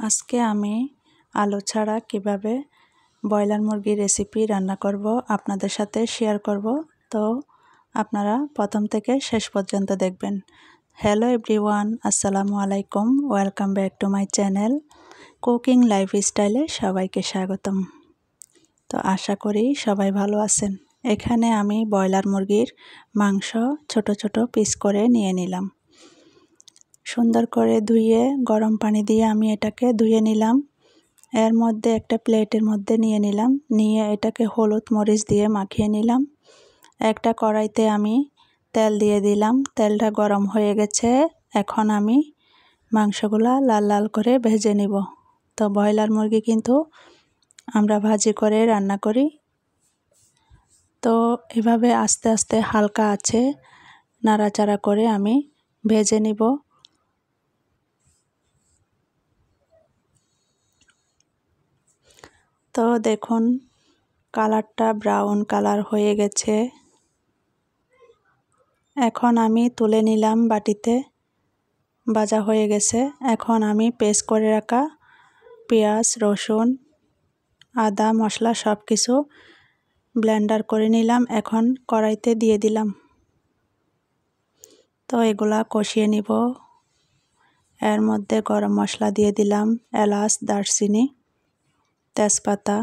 আজকে আমি আলু ছাড়া কিভাবে ব্রয়লার মুরগির রেসিপি রান্না করব আপনাদের সাথে শেয়ার করব। তো আপনারা প্রথম থেকে শেষ পর্যন্ত দেখবেন। হ্যালো এভরিওয়ান, আসসালামু আলাইকুম, welcome back to my channel cooking লাইফস্টাইলে সবাইকে স্বাগতম। তো আশা করি সবাই ভালো আছেন। এখানে আমি ব্রয়লার মুরগির মাংস ছোট ছোট পিস করে নিয়ে নিলাম। সুন্দর করে ধুয়ে গরম পানি দিয়ে আমি এটাকে ধুয়ে নিলাম। এর মধ্যে একটা প্লেটের মধ্যে নিয়ে নিলাম, নিয়ে এটাকে হলুদ মরিচ দিয়ে মাখিয়ে নিলাম। একটা কড়াইতে আমি তেল দিয়ে দিলাম, তেলটা গরম হয়ে গেছে। এখন আমি মাংসগুলা লাল লাল করে ভেজে নিব। তো ব্রয়লার মুরগি কিন্তু আমরা ভাজি করে রান্না করি। তো এভাবে আস্তে আস্তে হালকা আছে নাড়াচাড়া করে আমি ভেজে নিব। তো দেখুন কালারটা ব্রাউন কালার হয়ে গেছে। এখন আমি তুলে নিলাম বাটিতে, ভাজা হয়ে গেছে। এখন আমি পেস্ট করে রাখা পেঁয়াজ, রসুন, আদা, মশলা সব কিছু ব্লেন্ডার করে নিলাম। এখন কড়াইতে দিয়ে দিলাম। তো এগুলা কষিয়ে নিব। এর মধ্যে গরম মশলা দিয়ে দিলাম, এলাচ, দারচিনি, তেজপাতা।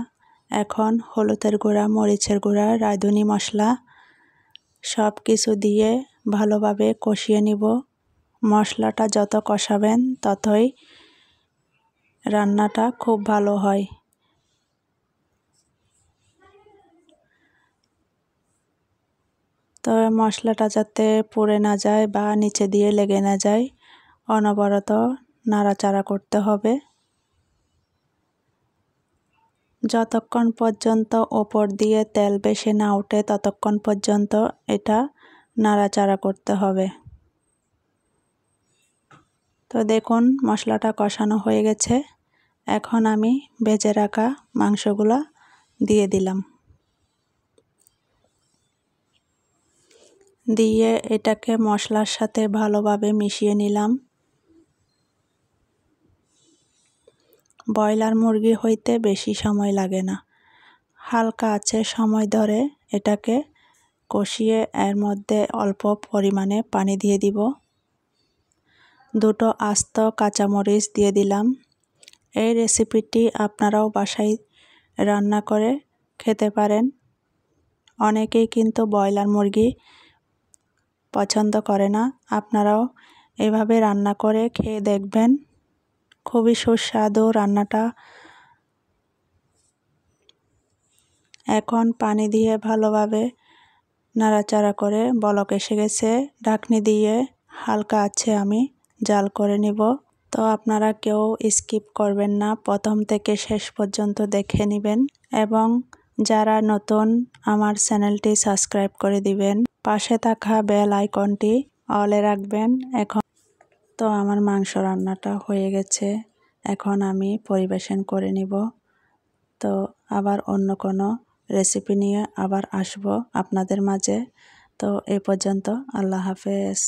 এখন হলুদের গুঁড়া, মরিচের গুঁড়া, রাঁধুনি মশলা সব কিছু দিয়ে ভালোভাবে কষিয়ে নিব। মশলাটা যত কষাবেন ততই রান্নাটা খুব ভালো হয়। তো মশলাটা যাতে পুড়ে না যায় বা নিচে দিয়ে লেগে না যায়, অনবরত নাড়াচাড়া করতে হবে। যতক্ষণ পর্যন্ত ওপর দিয়ে তেল বেশি না ওঠে ততক্ষণ পর্যন্ত এটা নাড়াচাড়া করতে হবে। তো দেখুন মশলাটা কষানো হয়ে গেছে। এখন আমি ভেজে রাখা মাংসগুলা দিয়ে দিলাম, দিয়ে এটাকে মশলার সাথে ভালোভাবে মিশিয়ে নিলাম। ব্রয়লার মুরগি হইতে বেশি সময় লাগে না, হালকা আছে সময় ধরে এটাকে কষিয়ে এর মধ্যে অল্প পরিমাণে পানি দিয়ে দিব। দুটো আস্ত কাঁচামরিচ দিয়ে দিলাম। এই রেসিপিটি আপনারাও বাসায় রান্না করে খেতে পারেন। অনেকেই কিন্তু ব্রয়লার মুরগি পছন্দ করে না, আপনারাও এভাবে রান্না করে খেয়ে দেখবেন, খুবই সুস্বাদু রান্নাটা। এখন পানি দিয়ে ভালোভাবে নাড়াচাড়া করে বলক এসে গেছে। ঢাকনি দিয়ে হালকা আছে আমি জাল করে নিব। তো আপনারা কেউ স্কিপ করবেন না, প্রথম থেকে শেষ পর্যন্ত দেখে নেবেন এবং যারা নতুন আমার চ্যানেলটি সাবস্ক্রাইব করে দিবেন, পাশে থাকা বেল আইকনটি অলে রাখবেন। এখন তো আমার মাংস রান্নাটা হয়ে গেছে, এখন আমি পরিবেশন করে নিব। তো আবার অন্য কোনো রেসিপি নিয়ে আবার আসব আপনাদের মাঝে। তো এই পর্যন্ত, আল্লাহ হাফেজ।